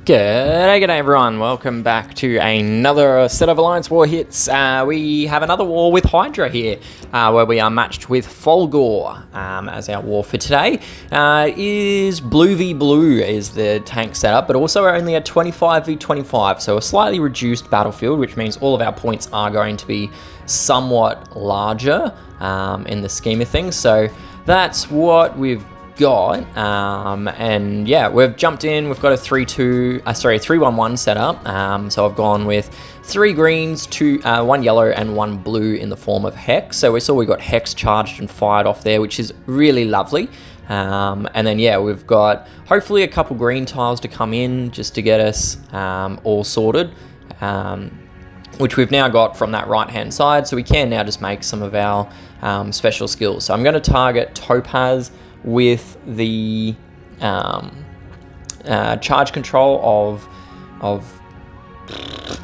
G'day everyone, welcome back to another set of AllianceWar hits. We have another war with Hydra here, where we are matched with Folgore as our war for today. Is Blue v Blue is the tank setup, but also we're only at 25 v 25, so a slightly reduced battlefield, which means all of our points are going to be somewhat larger in the scheme of things. So that's what we've got, and yeah, we've jumped in. We've got a 3-1-1 setup. So I've gone with 3 greens, 1 yellow, and 1 blue in the form of Hex. So we saw we got Hex charged and fired off there, which is really lovely. And then yeah, we've got hopefully a couple green tiles to come in just to get us all sorted. Which we've now got from that right hand side, so we can now just make some of our special skills. So I'm going to target Topaz with the charge control of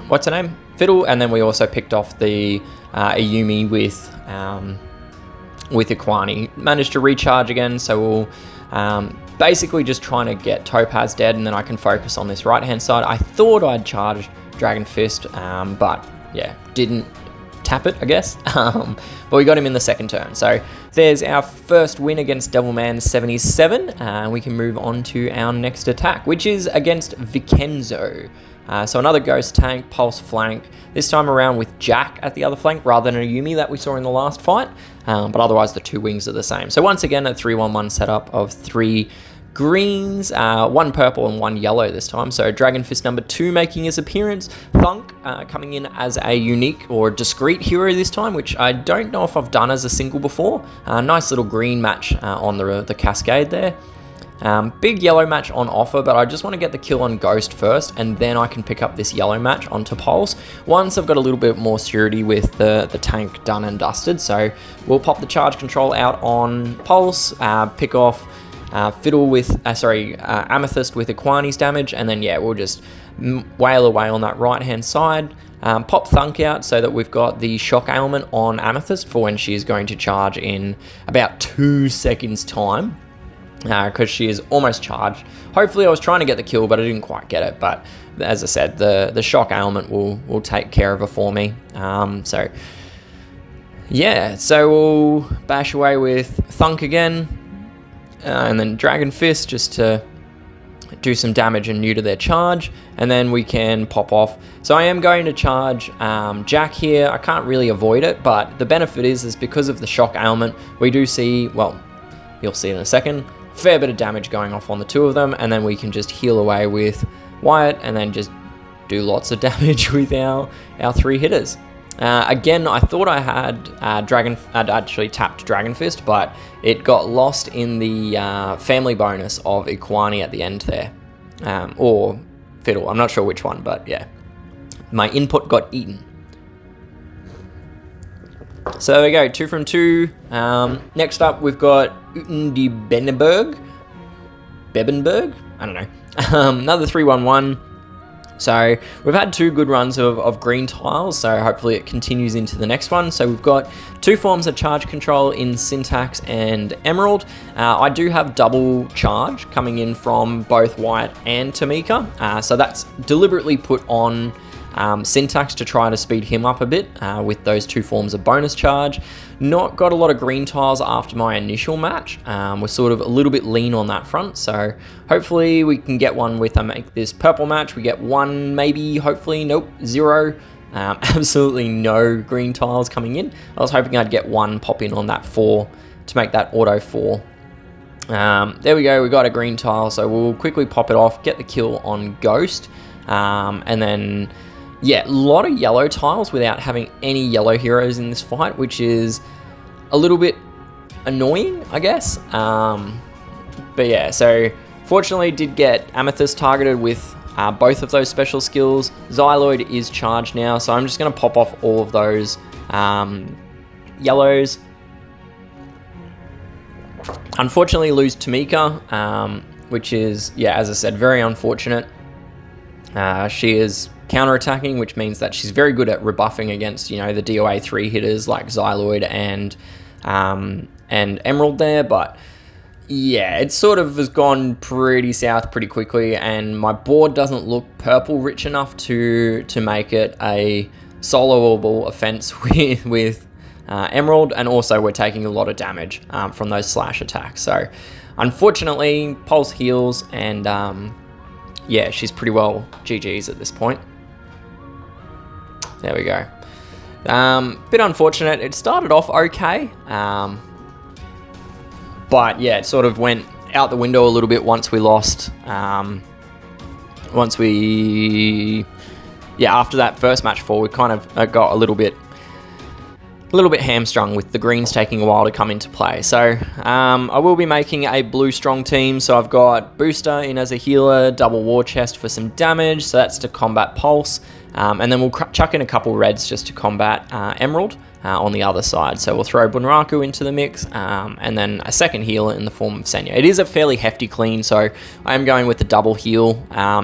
what's her name? Fiddle, and then we also picked off the Ayumi with Ikwani. Managed to recharge again, so we'll basically just trying to get Topaz dead, and then I can focus on this right hand side. I thought I'd charge Dragon Fist, but yeah, didn't tap it, I guess. But we got him in the second turn. So there's our first win against Devilman 77. And we can move on to our next attack, which is against Vikenzo. So another ghost tank, pulse flank, this time around with Jack at the other flank rather than a Yumi that we saw in the last fight. But otherwise the two wings are the same. So once again, a 3-1-1 setup of 3 greens, 1 purple and 1 yellow this time. So Dragon Fist number 2 making his appearance. Thunk coming in as a unique or discrete hero this time, which I don't know if I've done as a single before. Nice little green match on the cascade there. Big yellow match on offer, but I just want to get the kill on Ghost first, and then I can pick up this yellow match onto Pulse once I've got a little bit more security with the tank done and dusted. So we'll pop the charge control out on Pulse, pick off Fiddle with, Amethyst with Ikwani's damage, and then yeah, we'll just wail away on that right hand side. Pop Thunk out so that we've got the shock ailment on Amethyst for when she is going to charge in about 2 seconds time, because she is almost charged. Hopefully I was trying to get the kill, but I didn't quite get it. But as I said, the shock ailment will take care of her for me. So yeah, so we'll bash away with Thunk again. And then Dragon Fist just to do some damage and neuter their charge, and then we can pop off. So I am going to charge Jack here. I can't really avoid it, but the benefit is because of the shock ailment, we do see, well, you'll see in a second, fair bit of damage going off on the two of them, and then we can just heal away with Wyatt and then just do lots of damage with our 3 hitters. Again, I thought I had I'd actually tapped Dragon Fist, but it got lost in the family bonus of Ikwani at the end there. Or Fiddle, I'm not sure which one, but yeah. My input got eaten. So there we go, 2 from 2. Next up, we've got Bebbanburg? I don't know. Another 3-1-1. So we've had 2 good runs of green tiles, so hopefully it continues into the next one. So we've got 2 forms of charge control in Syntax and Emerald. I do have double charge coming in from both Wyatt and Tamika, so that's deliberately put on Syntax to try to speed him up a bit with those 2 forms of bonus charge. Not got a lot of green tiles after my initial match. We're sort of a little bit lean on that front, so hopefully we can get one with make this purple match. We get 1, maybe, hopefully, nope, 0. Absolutely no green tiles coming in. I was hoping I'd get 1 pop in on that 4 to make that auto 4. There we go, we got a green tile, so we'll quickly pop it off, get the kill on Ghost, and then yeah, a lot of yellow tiles without having any yellow heroes in this fight, which is a little bit annoying, I guess. But yeah, so fortunately did get Amethyst targeted with both of those special skills. Xyloid is charged now, so I'm just going to pop off all of those yellows. Unfortunately lose Tamika, which is, yeah, as I said, very unfortunate. She is counter-attacking, which means that she's very good at rebuffing against, you know, the DOA 3 hitters like Xyloid and Emerald there, but Yeah, it sort of has gone pretty south pretty quickly, and my board doesn't look purple rich enough to make it a soloable offense with Emerald, and also we're taking a lot of damage from those slash attacks. So unfortunately, Pulse heals, and yeah, she's pretty well GG's at this point. There we go. Bit unfortunate. It started off okay. But yeah, it sort of went out the window a little bit once we lost. After that first match 4, we kind of got a little bit hamstrung with the greens taking a while to come into play. So I will be making a blue strong team. So I've got Booster in as a healer, double war chest for some damage. So that's to combat Pulse. And then we'll chuck in a couple reds just to combat Emerald on the other side. So we'll throw Bunraku into the mix, and then a second healer in the form of Senya. It is a fairly hefty clean, so I am going with the double heal,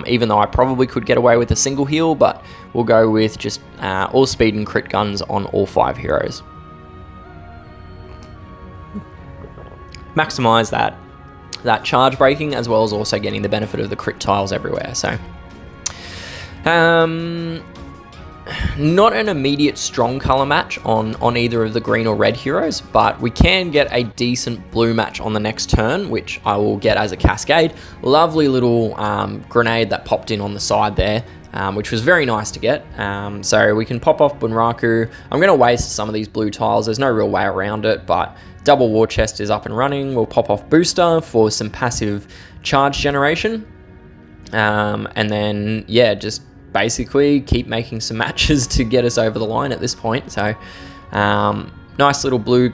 even though I probably could get away with a single heal, but we'll go with just all speed and crit guns on all 5 heroes. Maximize that charge breaking, as well as also getting the benefit of the crit tiles everywhere. So not an immediate strong color match on either of the green or red heroes, but we can get a decent blue match on the next turn, which I will get as a cascade. Lovely little grenade that popped in on the side there, which was very nice to get. So we can pop off Bunraku. I'm going to waste some of these blue tiles. There's no real way around it, but double war chest is up and running. We'll pop off Booster for some passive charge generation. And then, yeah, just basically keep making some matches to get us over the line at this point. So nice little blue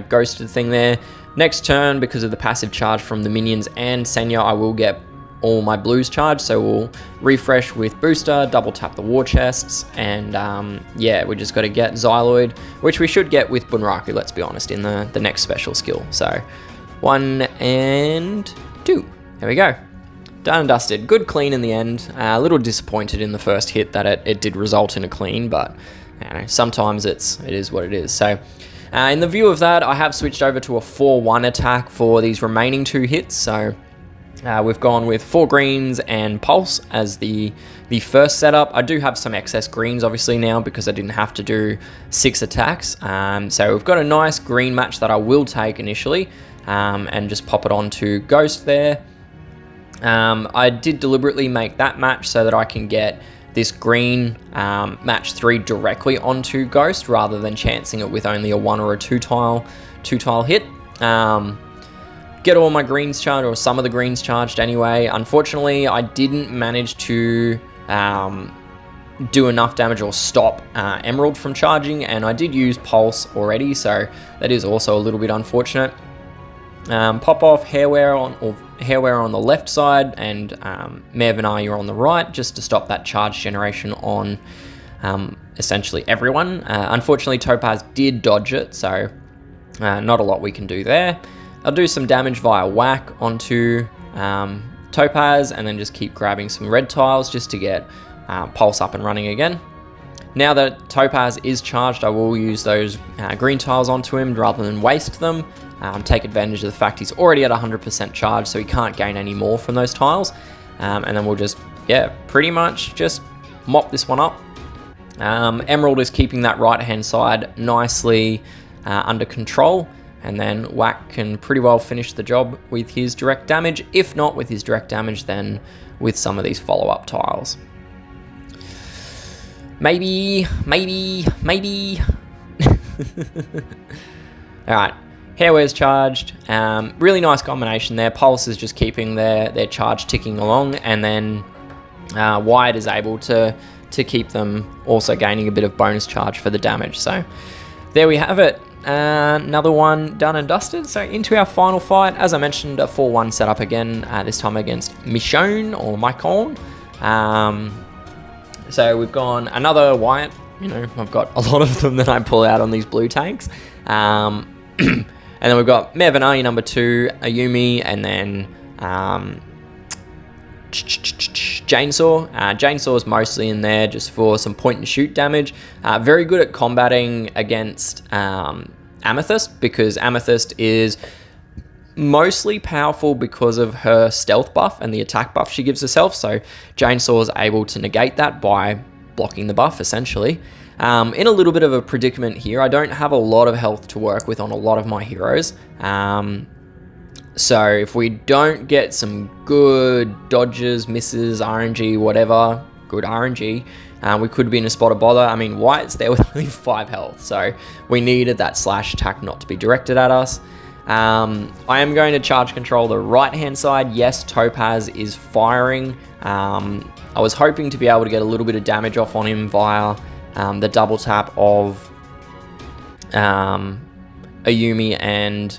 ghosted thing there. Next turn, because of the passive charge from the minions and Senya, I will get all my blues charged. So we'll refresh with Booster, double tap the war chests, and yeah, we just got to get Xyloid, which we should get with Bunraku, let's be honest, in the next special skill. So 1 and 2. There we go. Done and dusted. Good clean in the end. A little disappointed in the first hit that it did result in a clean, but you know, sometimes it is what it is. So in the view of that, I have switched over to a 4-1 attack for these remaining 2 hits. So we've gone with 4 greens and Pulse as the first setup. I do have some excess greens obviously now because I didn't have to do 6 attacks. So we've got a nice green match that I will take initially and just pop it onto Ghost there. I did deliberately make that match so that I can get this green match 3 directly onto Ghost rather than chancing it with only a 1 or a 2 tile hit. Get all my greens charged, or some of the greens charged anyway. Unfortunately, I didn't manage to do enough damage or stop Emerald from charging, and I did use Pulse already, so that is also a little bit unfortunate. Pop off Hairwear on the left side and Mervenaya on the right, just to stop that charge generation on essentially everyone. Unfortunately, Topaz did dodge it, so not a lot we can do there. I'll do some damage via whack onto Topaz, and then just keep grabbing some red tiles just to get Pulse up and running again. Now that Topaz is charged, I will use those green tiles onto him rather than waste them. Take advantage of the fact he's already at 100% charge, so he can't gain any more from those tiles. And then we'll just, yeah, pretty much just mop this one up. Emerald is keeping that right-hand side nicely under control, and then Whack can pretty well finish the job with his direct damage. If not with his direct damage, then with some of these follow-up tiles. Maybe. Alright, Hairwear's charged. Really nice combination there. Pulse is just keeping their charge ticking along, and then Wyatt is able to keep them also gaining a bit of bonus charge for the damage. So there we have it. Another one done and dusted. So into our final fight. As I mentioned, a 4-1 setup again, this time against Michonne or Michonne. So we've gone another Wyatt. You know, I've got a lot of them that I pull out on these blue tanks. And then we've got Mervenaya number 2, Ayumi, and then Chainsaw. Chainsaw is mostly in there just for some point and shoot damage. Very good at combating against Amethyst, because Amethyst is mostly powerful because of her stealth buff and the attack buff she gives herself. So Chainsaw is able to negate that by blocking the buff, essentially. In a little bit of a predicament here. I don't have a lot of health to work with on a lot of my heroes. So if we don't get some good dodges, misses, RNG, whatever, good RNG, we could be in a spot of bother. I mean, White's there with only 5 health, so we needed that slash attack not to be directed at us. I am going to charge control the right-hand side. Yes, Topaz is firing. I was hoping to be able to get a little bit of damage off on him via the double tap of Ayumi and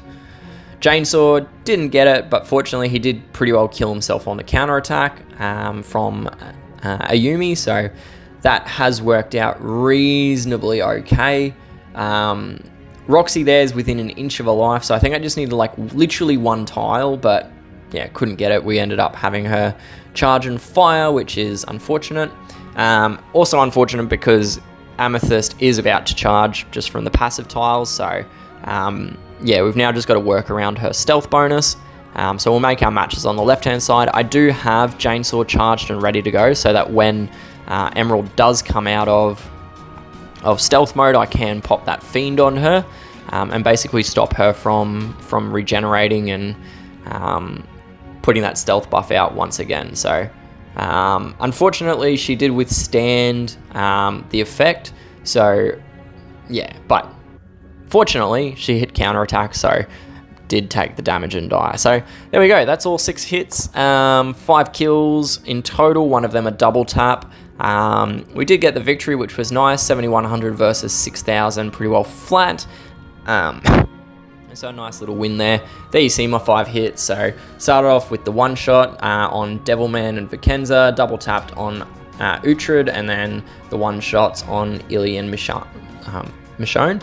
Chainsaw. Didn't get it, but fortunately he did pretty well kill himself on the counterattack from Ayumi, so that has worked out reasonably okay. Roxy there is within an inch of a life, so I think I just needed like literally 1 tile, but yeah, couldn't get it. We ended up having her charge and fire, which is unfortunate. Also unfortunate because Amethyst is about to charge just from the passive tiles, so yeah, we've now just got to work around her stealth bonus. So we'll make our matches on the left-hand side. I do have Chainsaw charged and ready to go, so that when Emerald does come out of stealth mode, I can pop that Fiend on her and basically stop her from regenerating and putting that stealth buff out once again. So unfortunately, she did withstand the effect. So yeah, but fortunately, she hit counterattack, so did take the damage and die. So there we go. That's all 6 hits, 5 kills in total. 1 of them a double tap. We did get the victory, which was nice. 7,100 versus 6,000, pretty well flat. So a nice little win there. There you see my 5 hits. So started off with the 1 shot on Devilman and Vikenzo, double tapped on Uhtred, and then the 1 shots on Illy and Michonne.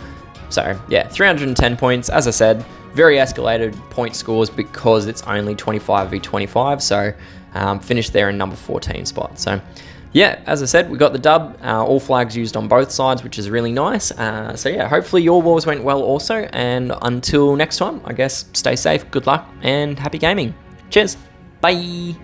So yeah, 310 points. As I said, very escalated point scores because it's only 25v25. So finished there in number 14 spot. So yeah, as I said, we got the dub. All flags used on both sides, which is really nice. So yeah, hopefully your wars went well also. And until next time, I guess stay safe, good luck, and happy gaming. Cheers. Bye.